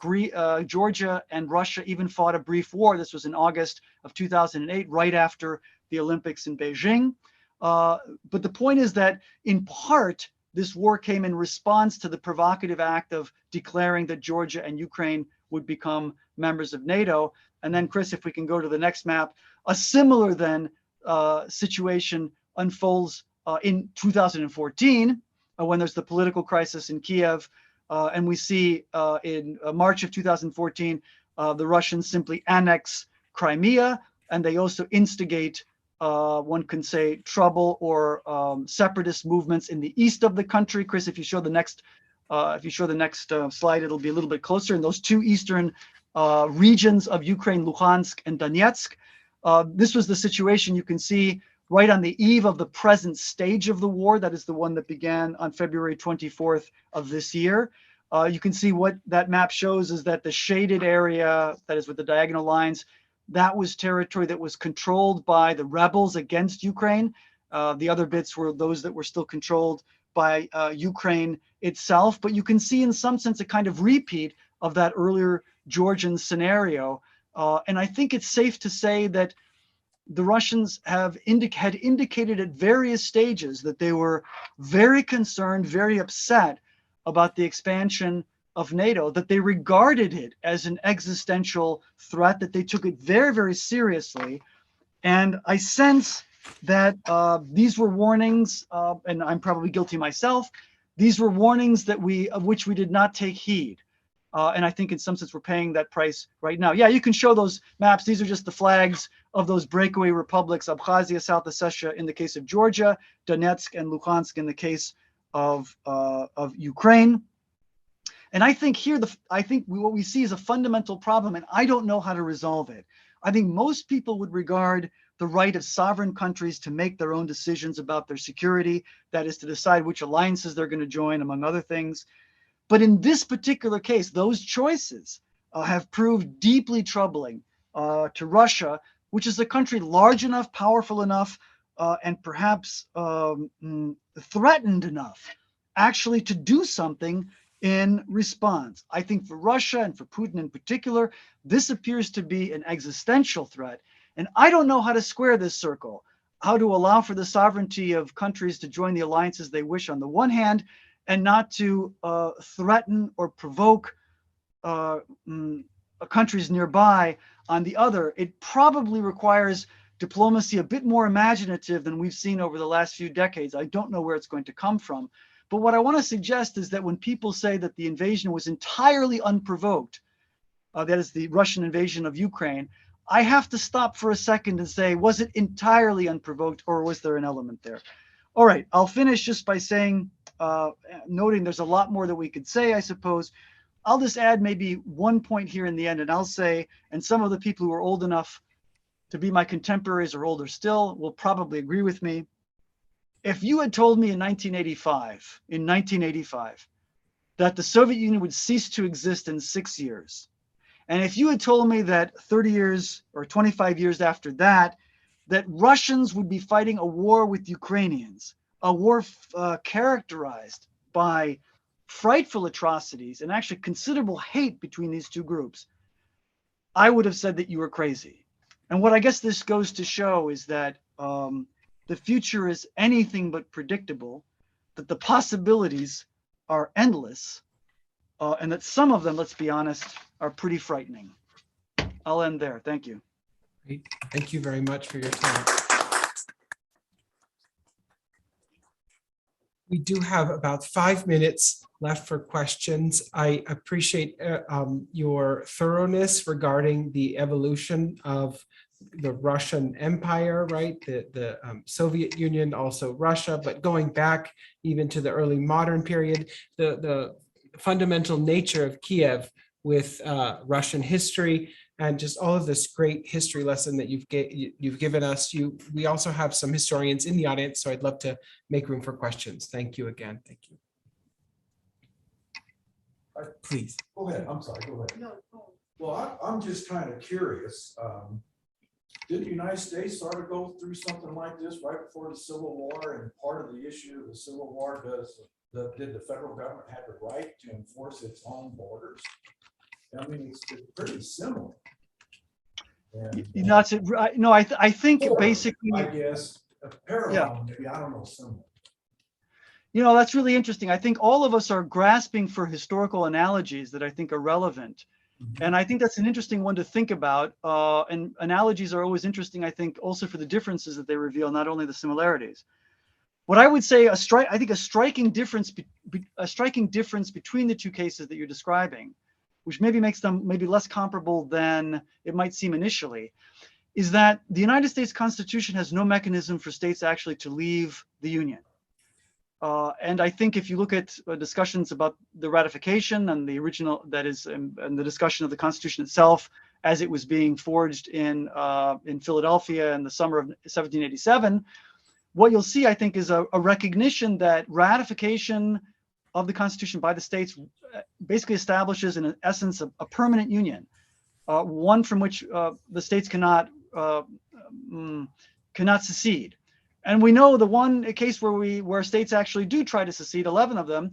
Georgia and Russia even fought a brief war. This was in August of 2008, right after the Olympics in Beijing. But the point is that, in part, this war came in response to the provocative act of declaring that Georgia and Ukraine would become members of NATO. And then, Chris, if we can go to the next map, a similar then situation unfolds in 2014, when there's the political crisis in Kiev. And we see in March of 2014, the Russians simply annex Crimea, and they also instigate, one can say, trouble or separatist movements in the east of the country. Chris, if you show the next, slide, it'll be a little bit closer. In those 2 eastern regions of Ukraine, Luhansk and Donetsk, this was the situation. You can see right on the eve of the present stage of the war. That is the one that began on February 24th of this year. You can see what that map shows is that the shaded area, that is with the diagonal lines, that was territory that was controlled by the rebels against Ukraine. The other bits were those that were still controlled by Ukraine itself. But you can see in some sense a kind of repeat of that earlier Georgian scenario. And I think it's safe to say that the Russians had indicated at various stages that they were very concerned, very upset about the expansion of NATO, that they regarded it as an existential threat, that they took it very, very seriously. And I sense that these were warnings, and I'm probably guilty myself, these were warnings that of which we did not take heed. And I think in some sense we're paying that price right now. Yeah, you can show those maps. These are just the flags of those breakaway republics: Abkhazia, South Ossetia in the case of Georgia, Donetsk and Luhansk in the case of Ukraine. And I think here, what we see is a fundamental problem, and I don't know how to resolve it. I think most people would regard the right of sovereign countries to make their own decisions about their security, that is to decide which alliances they're going to join, among other things. But in this particular case, those choices have proved deeply troubling to Russia, which is a country large enough, powerful enough, and perhaps threatened enough actually to do something in response. I think for Russia and for Putin in particular, this appears to be an existential threat. And I don't know how to square this circle, how to allow for the sovereignty of countries to join the alliances they wish on the one hand, and not to threaten or provoke countries nearby on the other. It probably requires diplomacy a bit more imaginative than we've seen over the last few decades. I don't know where it's going to come from. But what I want to suggest is that when people say that the invasion was entirely unprovoked, that is the Russian invasion of Ukraine, I have to stop for a second and say, was it entirely unprovoked, or was there an element there? All right, I'll finish just by saying, noting there's a lot more that we could say, I suppose. I'll just add maybe one point here in the end, and I'll say, and some of the people who are old enough to be my contemporaries or older still will probably agree with me. If you had told me in 1985, that the Soviet Union would cease to exist in 6 years, and if you had told me that 30 years or 25 years after that, that Russians would be fighting a war with Ukrainians, a war characterized by frightful atrocities and actually considerable hate between these two groups, I would have said that you were crazy. And what I guess this goes to show is that the future is anything but predictable, that the possibilities are endless, and that some of them, let's be honest, are pretty frightening. I'll end there. Thank you. Great. Thank you very much for your time. We do have about 5 minutes left for questions. I appreciate your thoroughness regarding the evolution of the Russian Empire, right? The Soviet Union, also Russia, but going back even to the early modern period, the fundamental nature of Kiev with Russian history, and just all of this great history lesson that you've given us. We also have some historians in the audience, so I'd love to make room for questions. Thank you again. Thank you. Please. Go ahead. I'm sorry. Go ahead. No. Well, I'm just kind of curious. Did the United States sort of go through something like this right before the Civil War? And part of the issue of the Civil War did the federal government have the right to enforce its own borders? I mean, it's pretty similar. And, no, I think basically, I guess a parallel, maybe, I don't know, similar. You know, that's really interesting. I think all of us are grasping for historical analogies that I think are relevant. Mm-hmm. And I think that's an interesting one to think about. And analogies are always interesting, I think, also for the differences that they reveal, not only the similarities. What I would say, I think a striking difference between the two cases that you're describing, which maybe makes them maybe less comparable than it might seem initially, is that the United States Constitution has no mechanism for states actually to leave the Union. And I think if you look at discussions about the ratification and the original, that is, and the discussion of the Constitution itself as it was being forged in Philadelphia in the summer of 1787, what you'll see, I think, is a recognition that ratification of the Constitution by the states basically establishes, in essence, a permanent union, one from which the states cannot secede. And we know the one case where states actually do try to secede, 11 of them,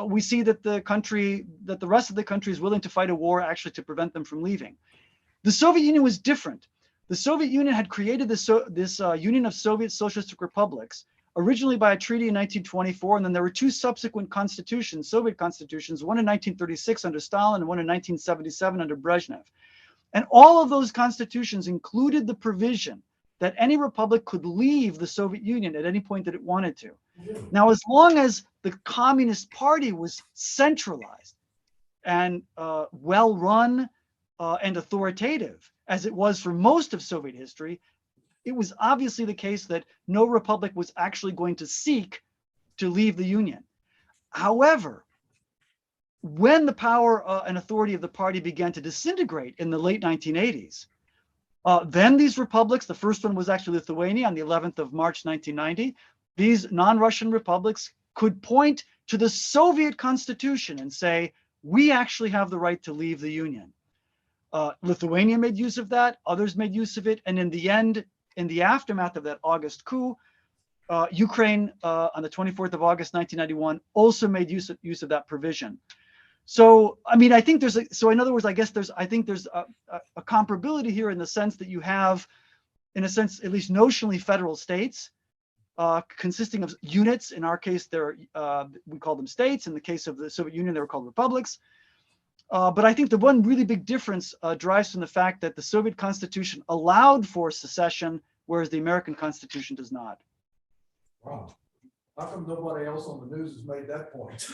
we see that the rest of the country is willing to fight a war actually to prevent them from leaving. The Soviet Union was different. The Soviet Union had created this Union of Soviet Socialistic Republics, originally by a treaty in 1924, and then there were two subsequent constitutions, Soviet constitutions, one in 1936 under Stalin and one in 1977 under Brezhnev. And all of those constitutions included the provision that any republic could leave the Soviet Union at any point that it wanted to. Now, as long as the Communist Party was centralized and well-run and authoritative, as it was for most of Soviet history, it was obviously the case that no republic was actually going to seek to leave the Union. However, when the power and authority of the party began to disintegrate in the late 1980s, then these republics, the first one was actually Lithuania on the 11th of March, 1990. These non-Russian republics could point to the Soviet Constitution and say, we actually have the right to leave the Union. Lithuania made use of that, others made use of it, and in the end, in the aftermath of that August coup, Ukraine on the 24th of August, 1991, also made use of that provision. So, I mean, I think in other words, I think there's a comparability here in the sense that you have, in a sense, at least notionally, federal states consisting of units. In our case, we call them states. In the case of the Soviet Union, they were called republics. But I think the one really big difference derives from the fact that the Soviet Constitution allowed for secession, whereas the American Constitution does not. Wow. How come nobody else on the news has made that point?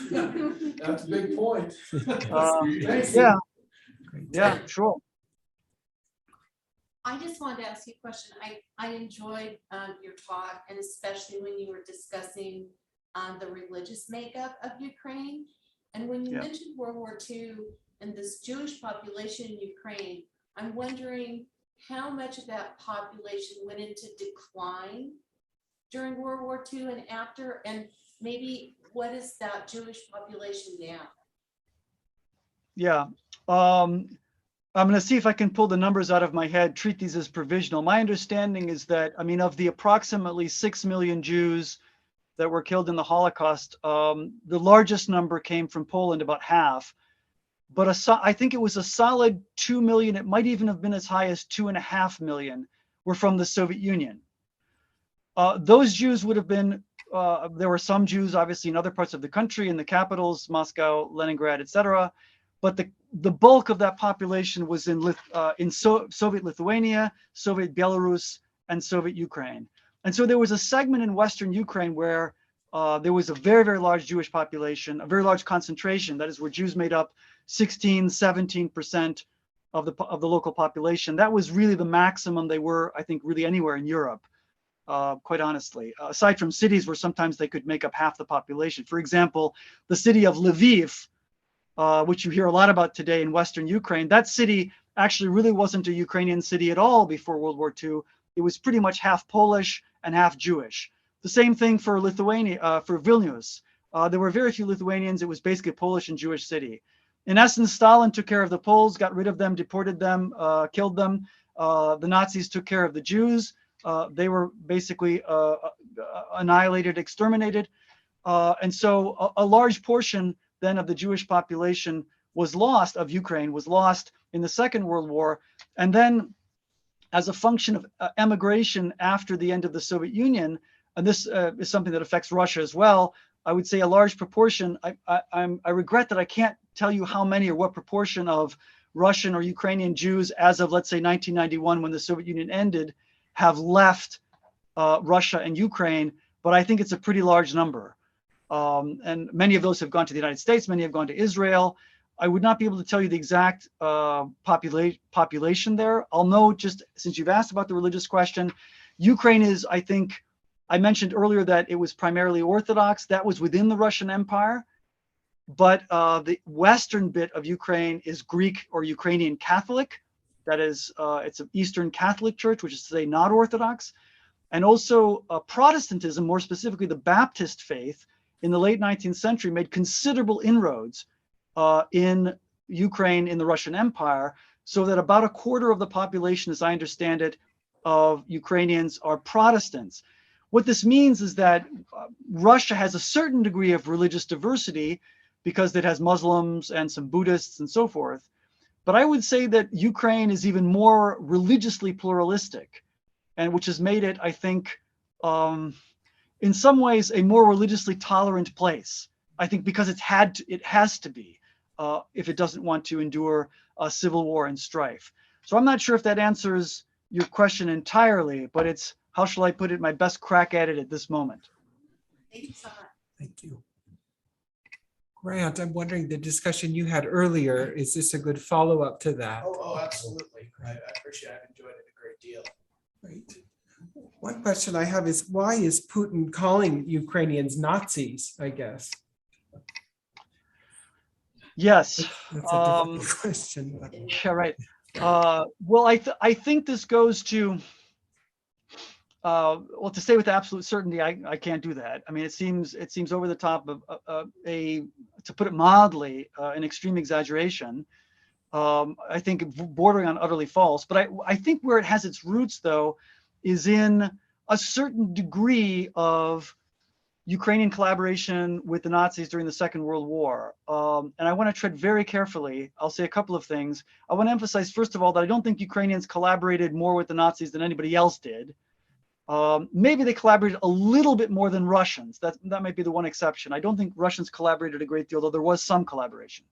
That's a big point. Yeah, yeah, sure. I just wanted to ask you a question. I enjoyed your talk, and especially when you were discussing the religious makeup of Ukraine. And when you mentioned World War II and this Jewish population in Ukraine, I'm wondering how much of that population went into decline during World War II and after, and maybe what is that Jewish population now? Yeah. I'm going to see if I can pull the numbers out of my head, treat these as provisional. My understanding is that, I mean, of the approximately 6 million Jews that were killed in the Holocaust, the largest number came from Poland, about half. But I think it was a solid 2 million, it might even have been as high as 2.5 million, were from the Soviet Union. Those Jews would have been, there were some Jews obviously in other parts of the country, in the capitals, Moscow, Leningrad, etc. But the bulk of that population was in Soviet Lithuania, Soviet Belarus, and Soviet Ukraine. And so there was a segment in Western Ukraine where there was a very, very large Jewish population, a very large concentration, that is where Jews made up 16, 17% of the local population. That was really the maximum they were, I think, really anywhere in Europe. Quite honestly, aside from cities where sometimes they could make up half the population. For example, the city of Lviv, which you hear a lot about today in Western Ukraine, that city actually really wasn't a Ukrainian city at all before World War II. It was pretty much half Polish and half Jewish. The same thing for Lithuania, for Vilnius. There were very few Lithuanians. It was basically a Polish and Jewish city. In essence, Stalin took care of the Poles, got rid of them, deported them, killed them. The Nazis took care of the Jews. They were basically annihilated, exterminated. And so a large portion then of the Jewish population was lost, of Ukraine, was lost in the Second World War. And then as a function of emigration after the end of the Soviet Union, and this is something that affects Russia as well, I would say a large proportion, I regret that I can't tell you how many or what proportion of Russian or Ukrainian Jews as of, let's say, 1991, when the Soviet Union ended, have left Russia and Ukraine, but I think it's a pretty large number. And many of those have gone to the United States, many have gone to Israel. I would not be able to tell you the exact population there. I'll know, just since you've asked about the religious question, Ukraine is, I think, I mentioned earlier that it was primarily Orthodox. That was within the Russian Empire. But the western bit of Ukraine is Greek or Ukrainian Catholic. that is, it's an Eastern Catholic Church, which is to say not Orthodox, and also Protestantism, more specifically the Baptist faith, in the late 19th century made considerable inroads in Ukraine, in the Russian Empire, so that about a quarter of the population, as I understand it, of Ukrainians are Protestants. What this means is that Russia has a certain degree of religious diversity because it has Muslims and some Buddhists and so forth. But I would say that Ukraine is even more religiously pluralistic, and which has made it, I think, in some ways, a more religiously tolerant place. I think because it has to be, if it doesn't want to endure a civil war and strife. So I'm not sure if that answers your question entirely, but it's, how shall I put it, my best crack at it at this moment. Thank you so much. Thank you. Grant, I'm wondering, the discussion you had earlier, is this a good follow-up to that? Oh, absolutely. I appreciate it. I've enjoyed it a great deal. Right. One question I have is, why is Putin calling Ukrainians Nazis, I guess? Yes. That's a difficult question. But Yeah, right. Well, I think this goes to, well, to say with absolute certainty, I can't do that. I mean, it seems over the top of to put it mildly, an extreme exaggeration. I think bordering on utterly false. But I think where it has its roots, though, is in a certain degree of Ukrainian collaboration with the Nazis during the Second World War. And I want to tread very carefully. I'll say a couple of things. I want to emphasize, first of all, that I don't think Ukrainians collaborated more with the Nazis than anybody else did. Maybe they collaborated a little bit more than Russians. That might be the one exception. I don't think Russians collaborated a great deal, though there was some collaboration.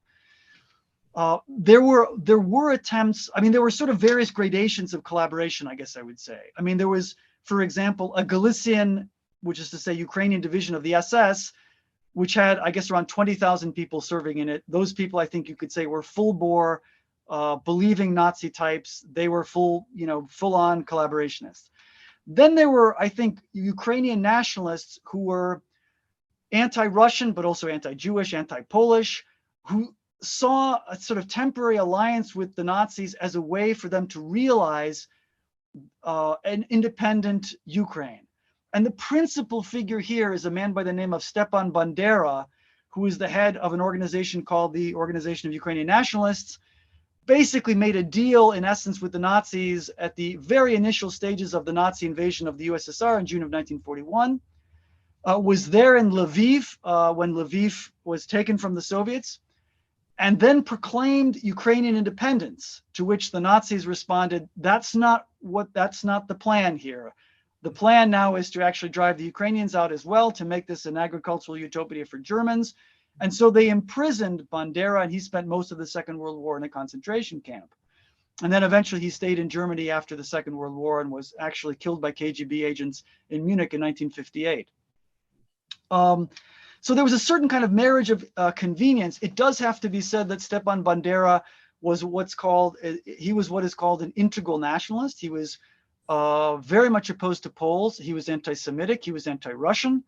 There were attempts. I mean, there were sort of various gradations of collaboration, I guess I would say. I mean, there was, for example, a Galician, which is to say Ukrainian division of the SS, which had, I guess, around 20,000 people serving in it. Those people, I think you could say, were full bore, believing Nazi types. They were full on collaborationists. Then there were, I think, Ukrainian nationalists who were anti-Russian, but also anti-Jewish, anti-Polish, who saw a sort of temporary alliance with the Nazis as a way for them to realize an independent Ukraine. And the principal figure here is a man by the name of Stepan Bandera, who is the head of an organization called the Organization of Ukrainian Nationalists, basically made a deal, in essence, with the Nazis at the very initial stages of the Nazi invasion of the USSR in June of 1941, was there in Lviv when Lviv was taken from the Soviets, and then proclaimed Ukrainian independence, to which the Nazis responded, that's not the plan here. The plan now is to actually drive the Ukrainians out as well, to make this an agricultural utopia for Germans. And so they imprisoned Bandera, and he spent most of the Second World War in a concentration camp. And then eventually he stayed in Germany after the Second World War and was actually killed by KGB agents in Munich in 1958. So there was a certain kind of marriage of convenience. It does have to be said that Stepan Bandera was what is called an integral nationalist. He was very much opposed to Poles. He was anti-Semitic. He was anti-Russian.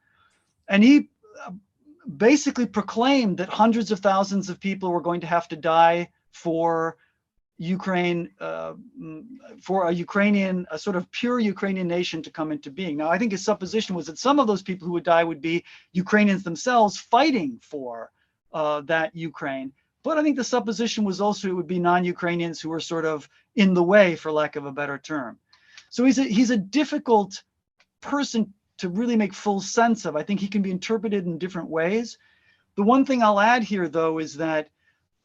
And he basically proclaimed that hundreds of thousands of people were going to have to die for Ukraine, for a sort of pure Ukrainian nation to come into being. Now, I think his supposition was that some of those people who would die would be Ukrainians themselves fighting for that Ukraine. But I think the supposition was also it would be non-Ukrainians who were sort of in the way, for lack of a better term. So he's a difficult person to really make full sense of. I think he can be interpreted in different ways. The one thing I'll add here, though, is that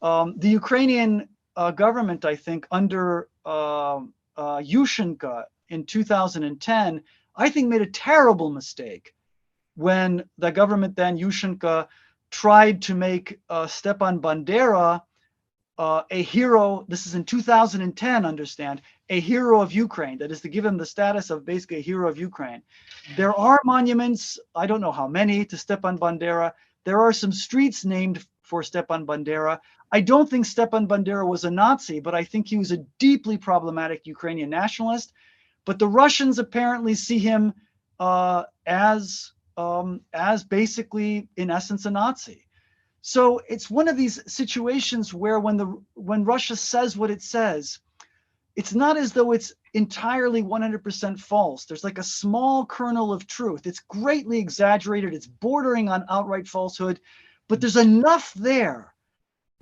the Ukrainian government, I think, under Yushchenko in 2010, I think made a terrible mistake when the government then, Yushchenko, tried to make Stepan Bandera a hero. This is in 2010, understand, a hero of Ukraine. That is to give him the status of basically a hero of Ukraine. There are monuments, I don't know how many, to Stepan Bandera. There are some streets named for Stepan Bandera. I don't think Stepan Bandera was a Nazi, but I think he was a deeply problematic Ukrainian nationalist. But the Russians apparently see him as basically, in essence, a Nazi. So it's one of these situations where when Russia says what it says, it's not as though it's entirely 100% false. There's like a small kernel of truth. It's greatly exaggerated. It's bordering on outright falsehood, but there's enough there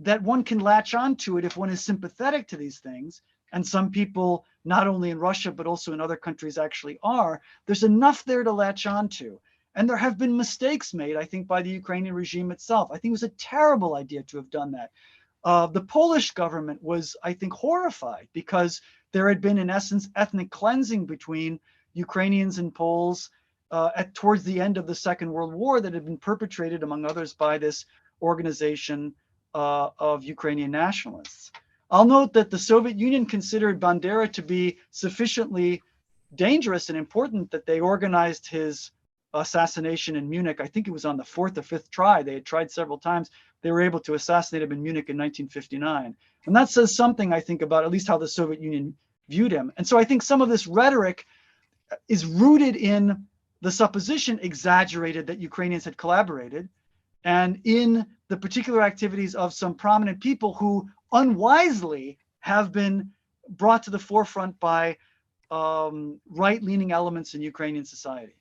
that one can latch onto it if one is sympathetic to these things. And some people, not only in Russia, but also in other countries actually are. There's enough there to latch onto. And there have been mistakes made, I think, by the Ukrainian regime itself. I think it was a terrible idea to have done that. The Polish government was, I think, horrified because there had been, in essence, ethnic cleansing between Ukrainians and Poles towards the end of the Second World War that had been perpetrated, among others, by this organization of Ukrainian nationalists. I'll note that the Soviet Union considered Bandera to be sufficiently dangerous and important that they organized his assassination in Munich. I think it was on the 4th or 5th try. They had tried several times. They were able to assassinate him in Munich in 1959. And that says something, I think, about at least how the Soviet Union viewed him. And so I think some of this rhetoric is rooted in the supposition, exaggerated, that Ukrainians had collaborated, and in the particular activities of some prominent people who unwisely have been brought to the forefront by right-leaning elements in Ukrainian society.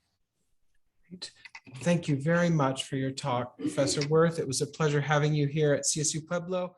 Great. Thank you very much for your talk, Professor Werth. It was a pleasure having you here at CSU Pueblo.